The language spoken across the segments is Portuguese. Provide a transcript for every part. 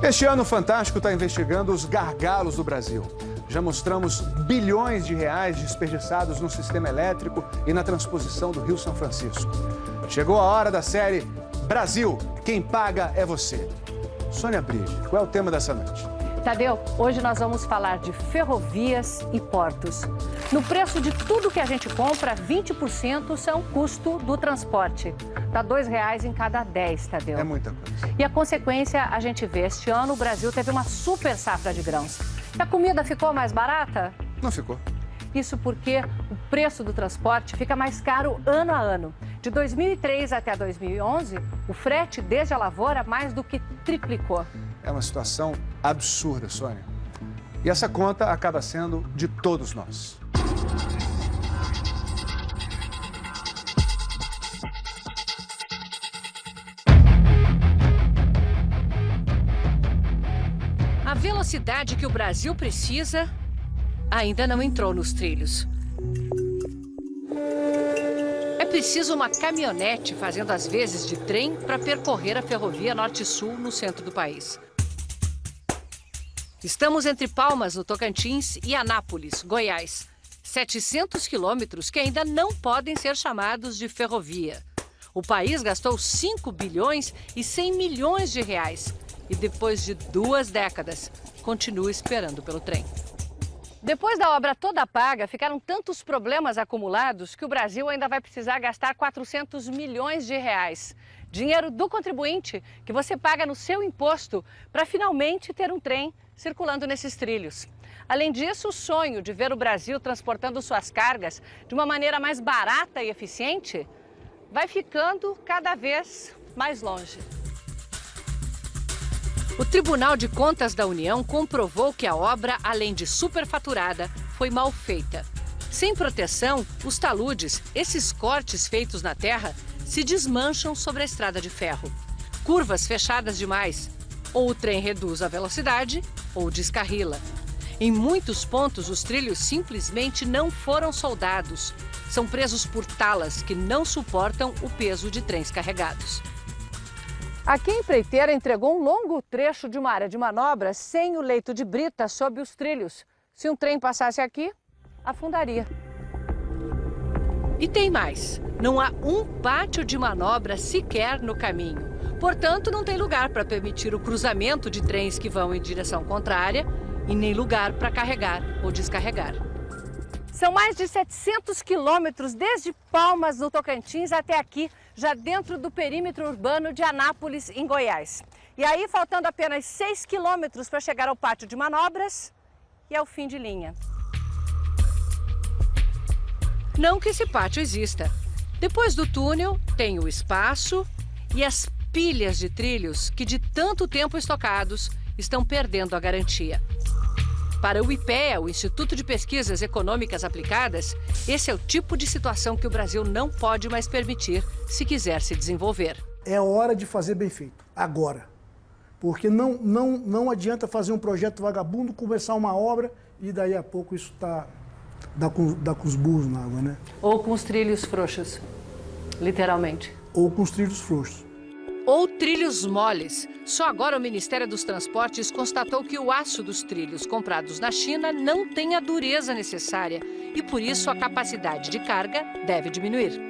Este ano, o Fantástico está investigando os gargalos do Brasil. Já mostramos bilhões de reais desperdiçados no sistema elétrico e na transposição do Rio São Francisco. Chegou a hora da série Brasil, quem paga é você. Sônia Bride, qual é o tema dessa noite? Tadeu, hoje nós vamos falar de ferrovias e portos. No preço de tudo que a gente compra, 20% são custo do transporte. Dá R$2 em cada 10, Tadeu. É muita coisa. E a consequência a gente vê. Este ano o Brasil teve uma super safra de grãos. E a comida ficou mais barata? Não ficou. Isso porque o preço do transporte fica mais caro ano a ano. De 2003 até 2011, o frete desde a lavoura mais do que triplicou. É uma situação absurda, Sônia. E essa conta acaba sendo de todos nós. A velocidade que o Brasil precisa ainda não entrou nos trilhos. É preciso uma caminhonete fazendo as vezes de trem para percorrer a ferrovia Norte-Sul no centro do país. Estamos entre Palmas, no Tocantins, e Anápolis, Goiás. 700 quilômetros que ainda não podem ser chamados de ferrovia. O país gastou 5 bilhões e 100 milhões de reais. E depois de 2 décadas, continua esperando pelo trem. Depois da obra toda paga, ficaram tantos problemas acumulados que o Brasil ainda vai precisar gastar 400 milhões de reais. Dinheiro do contribuinte que você paga no seu imposto para finalmente ter um trem circulando nesses trilhos. Além disso, o sonho de ver o Brasil transportando suas cargas de uma maneira mais barata e eficiente vai ficando cada vez mais longe. O Tribunal de Contas da União comprovou que a obra, além de superfaturada, foi mal feita. Sem proteção, os taludes, esses cortes feitos na terra, se desmancham sobre a estrada de ferro. Curvas fechadas demais. Ou o trem reduz a velocidade, ou descarrila. Em muitos pontos, os trilhos simplesmente não foram soldados. São presos por talas que não suportam o peso de trens carregados. Aqui a empreiteira entregou um longo trecho de uma área de manobra sem o leito de brita sob os trilhos. Se um trem passasse aqui, afundaria. E tem mais. Não há um pátio de manobra sequer no caminho. Portanto, não tem lugar para permitir o cruzamento de trens que vão em direção contrária e nem lugar para carregar ou descarregar. São mais de 700 quilômetros desde Palmas, no Tocantins, até aqui, já dentro do perímetro urbano de Anápolis, em Goiás. E aí, faltando apenas 6 quilômetros para chegar ao pátio de manobras e ao fim de linha. Não que esse pátio exista. Depois do túnel, tem o espaço e as pilhas de trilhos que, de tanto tempo estocados, estão perdendo a garantia. Para o IPEA, o Instituto de Pesquisas Econômicas Aplicadas, esse é o tipo de situação que o Brasil não pode mais permitir se quiser se desenvolver. É hora de fazer bem feito, agora. Porque não adianta fazer um projeto vagabundo, começar uma obra e daí a pouco isso dá com os burros na água, né? Ou com os trilhos frouxos, literalmente. Ou com os trilhos frouxos. Ou trilhos moles. Só agora o Ministério dos Transportes constatou que o aço dos trilhos comprados na China não tem a dureza necessária e, por isso, a capacidade de carga deve diminuir.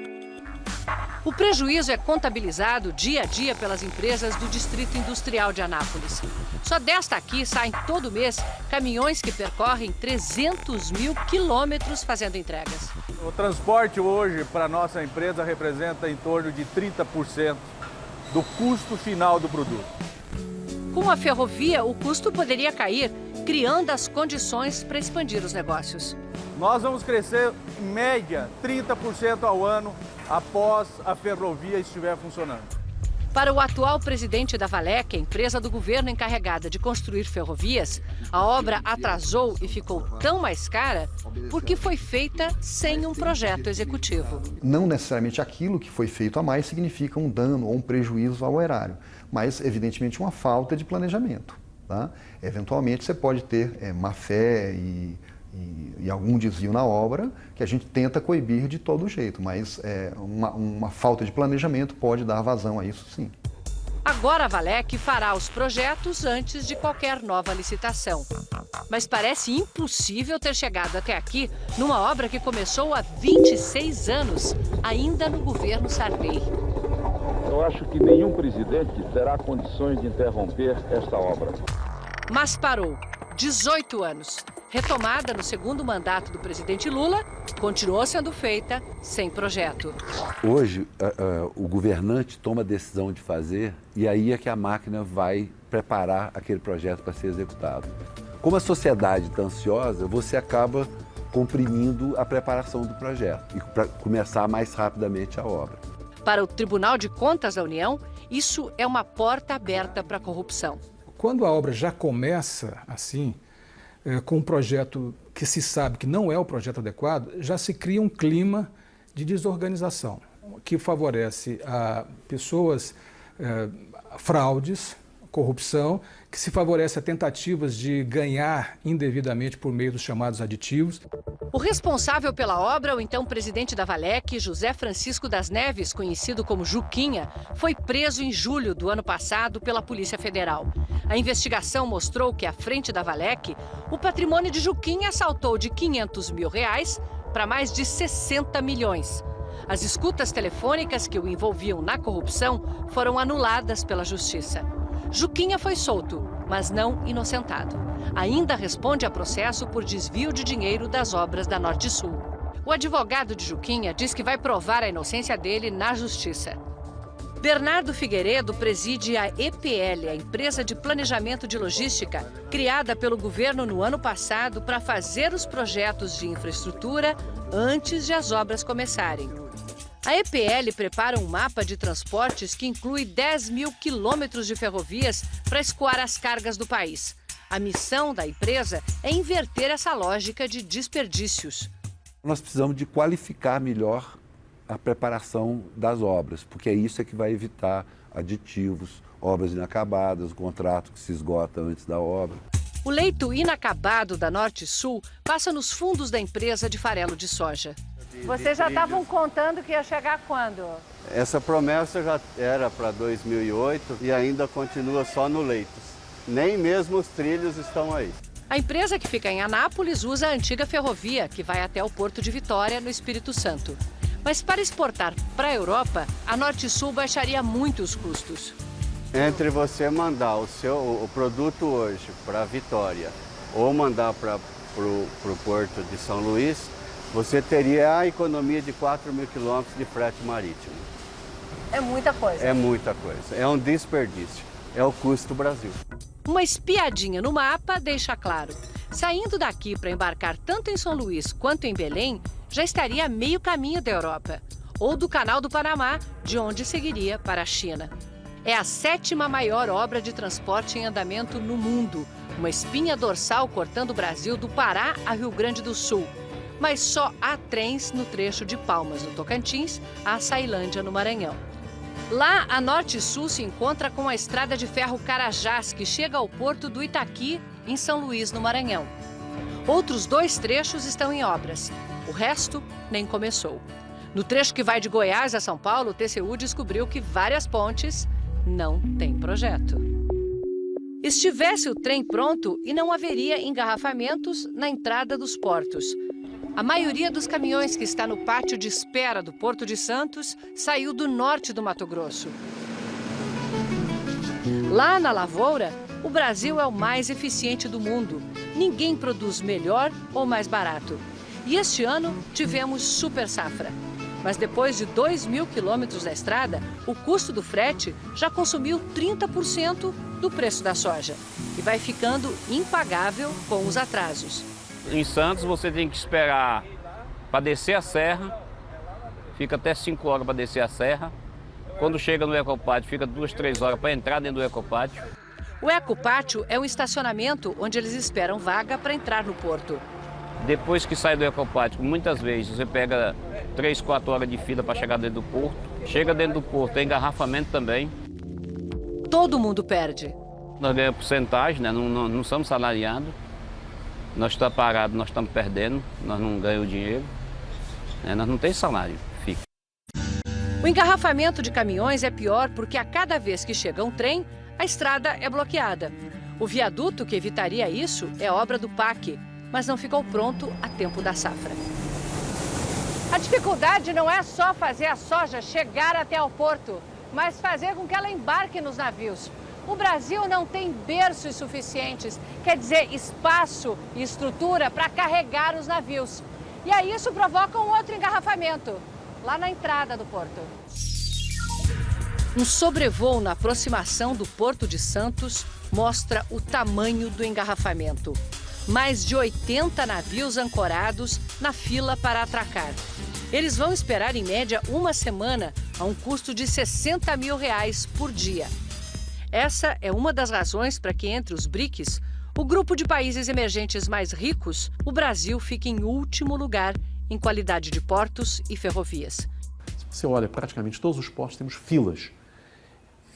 O prejuízo é contabilizado dia a dia pelas empresas do Distrito Industrial de Anápolis. Só desta aqui saem todo mês caminhões que percorrem 300 mil quilômetros fazendo entregas. O transporte hoje para a nossa empresa representa em torno de 30% do custo final do produto. Com a ferrovia, o custo poderia cair, criando as condições para expandir os negócios. Nós vamos crescer, em média, 30% ao ano após a ferrovia estiver funcionando. Para o atual presidente da Valec, a empresa do governo encarregada de construir ferrovias, a obra atrasou e ficou tão mais cara porque foi feita sem um projeto executivo. Não necessariamente aquilo que foi feito a mais significa um dano ou um prejuízo ao erário, mas evidentemente uma falta de planejamento. Tá? Eventualmente você pode ter má-fé e algum desvio na obra que a gente tenta coibir de todo jeito, mas uma falta de planejamento pode dar vazão a isso, sim. Agora a Valec fará os projetos antes de qualquer nova licitação. Mas parece impossível ter chegado até aqui numa obra que começou há 26 anos, ainda no governo Sarney. Eu acho que nenhum presidente terá condições de interromper esta obra. Mas parou. 18 anos. Retomada no segundo mandato do presidente Lula, continuou sendo feita sem projeto. Hoje, o governante toma a decisão de fazer e aí é que a máquina vai preparar aquele projeto para ser executado. Como a sociedade está ansiosa, você acaba comprimindo a preparação do projeto e para começar mais rapidamente a obra. Para o Tribunal de Contas da União, isso é uma porta aberta para a corrupção. Quando a obra já começa assim, com um projeto que se sabe que não é o projeto adequado, já se cria um clima de desorganização, que favorece a pessoas, fraudes, corrupção, que se favorece a tentativas de ganhar indevidamente por meio dos chamados aditivos. O responsável pela obra, o então presidente da Valec, José Francisco das Neves, conhecido como Juquinha, foi preso em julho do ano passado pela Polícia Federal. A investigação mostrou que, à frente da Valec, o patrimônio de Juquinha saltou de R$500 mil para mais de 60 milhões. As escutas telefônicas que o envolviam na corrupção foram anuladas pela Justiça. Juquinha foi solto, mas não inocentado. Ainda responde a processo por desvio de dinheiro das obras da Norte-Sul. O advogado de Juquinha diz que vai provar a inocência dele na Justiça. Bernardo Figueiredo preside a EPL, a empresa de planejamento de logística, criada pelo governo no ano passado para fazer os projetos de infraestrutura antes de as obras começarem. A EPL prepara um mapa de transportes que inclui 10 mil quilômetros de ferrovias para escoar as cargas do país. A missão da empresa é inverter essa lógica de desperdícios. Nós precisamos de qualificar melhor a preparação das obras, porque é isso que vai evitar aditivos, obras inacabadas, o contrato que se esgota antes da obra. O leito inacabado da Norte-Sul passa nos fundos da empresa de farelo de soja. Vocês já estavam contando que ia chegar quando? Essa promessa já era para 2008 e ainda continua só no leito. Nem mesmo os trilhos estão aí. A empresa que fica em Anápolis usa a antiga ferrovia que vai até o Porto de Vitória, no Espírito Santo. Mas para exportar para a Europa, a Norte-Sul baixaria muito os custos. Entre você mandar o produto hoje para Vitória ou mandar para o Porto de São Luís, você teria a economia de 4 mil quilômetros de frete marítimo. É muita coisa. É muita coisa. É um desperdício. É o custo do Brasil. Uma espiadinha no mapa deixa claro. Saindo daqui para embarcar tanto em São Luís quanto em Belém, já estaria a meio caminho da Europa. Ou do Canal do Panamá, de onde seguiria para a China. É a 7ª maior obra de transporte em andamento no mundo. Uma espinha dorsal cortando o Brasil do Pará a Rio Grande do Sul. Mas só há trens no trecho de Palmas, no Tocantins, a Açailândia, no Maranhão. Lá, a Norte-Sul se encontra com a estrada de ferro Carajás, que chega ao porto do Itaqui, em São Luís, no Maranhão. Outros 2 trechos estão em obras. O resto nem começou. No trecho que vai de Goiás a São Paulo, o TCU descobriu que várias pontes não têm projeto. Estivesse o trem pronto e não haveria engarrafamentos na entrada dos portos. A maioria dos caminhões que está no pátio de espera do Porto de Santos saiu do norte do Mato Grosso. Lá na lavoura, o Brasil é o mais eficiente do mundo. Ninguém produz melhor ou mais barato. E este ano tivemos super safra. Mas depois de 2 mil quilômetros da estrada, o custo do frete já consumiu 30% do preço da soja. E vai ficando impagável com os atrasos. Em Santos você tem que esperar para descer a serra, fica até 5 horas para descer a serra. Quando chega no Ecopátio, fica 2, 3 horas para entrar dentro do Ecopátio. O Ecopátio é um estacionamento onde eles esperam vaga para entrar no porto. Depois que sai do Ecopátio, muitas vezes você pega 3, 4 horas de fila para chegar dentro do porto. Chega dentro do porto, tem engarrafamento também. Todo mundo perde. Nós ganhamos porcentagem, né? Não somos salariados. Nós estamos parados, nós estamos perdendo, nós não ganhamos dinheiro, né? Nós não temos salário, fica. O engarrafamento de caminhões é pior porque a cada vez que chega um trem, a estrada é bloqueada. O viaduto que evitaria isso é obra do PAC, mas não ficou pronto a tempo da safra. A dificuldade não é só fazer a soja chegar até o porto, mas fazer com que ela embarque nos navios. O Brasil não tem berços suficientes, quer dizer, espaço e estrutura para carregar os navios. E aí isso provoca um outro engarrafamento, lá na entrada do porto. Um sobrevoo na aproximação do Porto de Santos mostra o tamanho do engarrafamento. Mais de 80 navios ancorados na fila para atracar. Eles vão esperar, em média, uma semana a um custo de R$60 mil por dia. Essa é uma das razões para que, entre os BRICS, o grupo de países emergentes mais ricos, o Brasil fica em último lugar em qualidade de portos e ferrovias. Se você olha praticamente todos os portos, temos filas.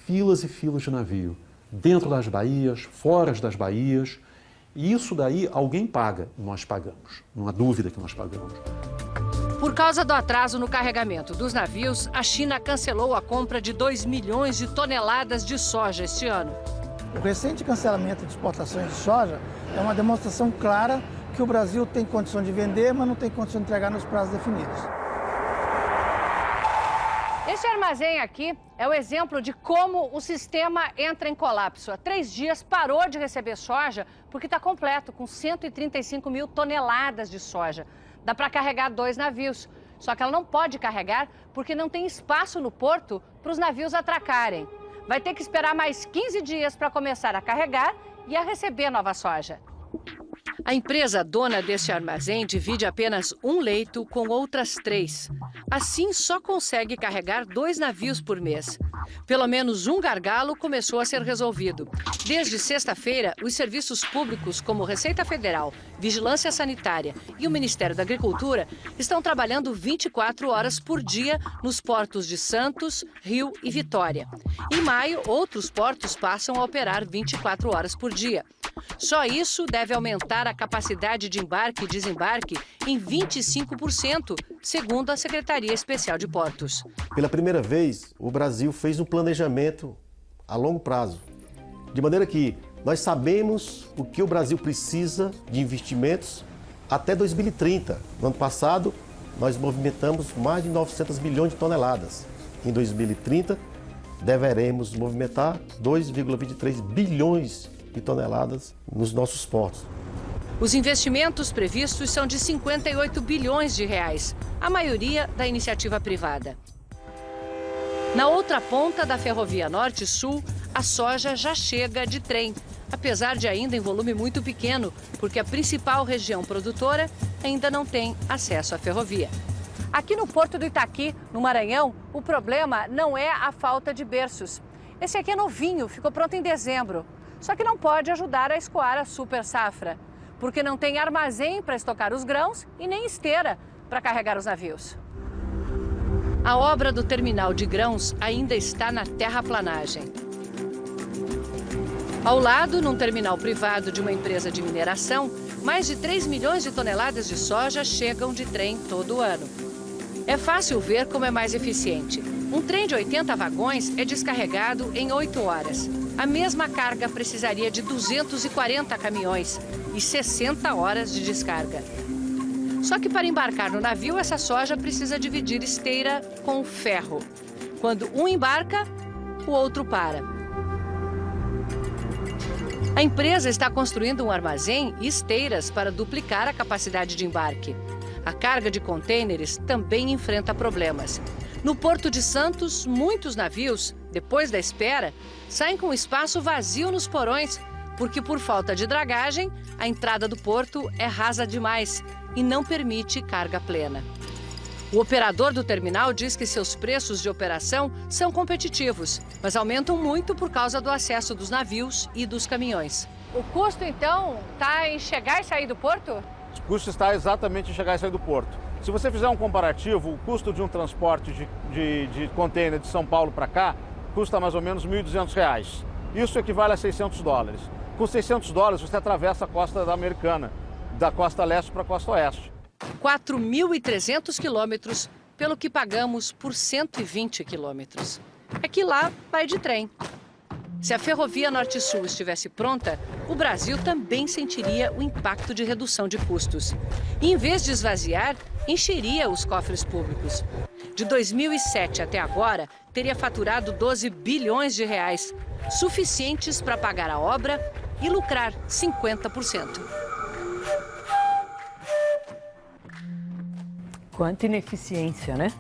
Filas e filas de navio. Dentro das baías, fora das baías. E isso daí alguém paga, nós pagamos. Não há dúvida que nós pagamos. Por causa do atraso no carregamento dos navios, a China cancelou a compra de 2 milhões de toneladas de soja este ano. O recente cancelamento de exportações de soja é uma demonstração clara que o Brasil tem condição de vender, mas não tem condição de entregar nos prazos definidos. Esse armazém aqui é o exemplo de como o sistema entra em colapso. Há 3 dias parou de receber soja porque está completo, com 135 mil toneladas de soja. Dá para carregar 2 navios, só que ela não pode carregar porque não tem espaço no porto para os navios atracarem. Vai ter que esperar mais 15 dias para começar a carregar e a receber nova soja. A empresa dona deste armazém divide apenas um leito com outras 3. Assim, só consegue carregar 2 navios por mês. Pelo menos um gargalo começou a ser resolvido. Desde sexta-feira, os serviços públicos como Receita Federal, Vigilância Sanitária e o Ministério da Agricultura estão trabalhando 24 horas por dia nos portos de Santos, Rio e Vitória. Em maio, outros portos passam a operar 24 horas por dia. Só isso deve aumentar a capacidade de embarque e desembarque em 25%, segundo a Secretaria Especial de Portos. Pela primeira vez, o Brasil fez um planejamento a longo prazo, de maneira que nós sabemos o que o Brasil precisa de investimentos até 2030. No ano passado, nós movimentamos mais de 900 bilhões de toneladas. Em 2030, deveremos movimentar 2,23 bilhões de toneladas nos nossos portos. Os investimentos previstos são de 58 bilhões de reais, a maioria da iniciativa privada. Na outra ponta da Ferrovia Norte-Sul, a soja já chega de trem, apesar de ainda em volume muito pequeno, porque a principal região produtora ainda não tem acesso à ferrovia. Aqui no Porto do Itaqui, no Maranhão, o problema não é a falta de berços. Esse aqui é novinho, ficou pronto em dezembro. Só que não pode ajudar a escoar a super safra, porque não tem armazém para estocar os grãos e nem esteira para carregar os navios. A obra do terminal de grãos ainda está na terraplanagem. Ao lado, num terminal privado de uma empresa de mineração, mais de 3 milhões de toneladas de soja chegam de trem todo ano. É fácil ver como é mais eficiente. Um trem de 80 vagões é descarregado em 8 horas. A mesma carga precisaria de 240 caminhões e 60 horas de descarga. Só que para embarcar no navio, essa soja precisa dividir esteira com ferro. Quando um embarca, o outro para. A empresa está construindo um armazém e esteiras para duplicar a capacidade de embarque. A carga de contêineres também enfrenta problemas. No Porto de Santos, muitos navios, depois da espera, saem com espaço vazio nos porões, porque por falta de dragagem, a entrada do porto é rasa demais e não permite carga plena. O operador do terminal diz que seus preços de operação são competitivos, mas aumentam muito por causa do acesso dos navios e dos caminhões. O custo, então, está em chegar e sair do porto? O custo está exatamente em chegar e sair do porto. Se você fizer um comparativo, o custo de um transporte de contêiner de São Paulo para cá custa mais ou menos R$ 1.200. Isso equivale a $600. Com $600 você atravessa a costa americana, da costa leste para a costa oeste. 4.300 quilômetros pelo que pagamos por 120 quilômetros. É que lá vai de trem. Se a ferrovia Norte-Sul estivesse pronta, o Brasil também sentiria o impacto de redução de custos. E, em vez de esvaziar, encheria os cofres públicos. De 2007 até agora, teria faturado 12 bilhões de reais, suficientes para pagar a obra e lucrar 50%. Quanta ineficiência, né?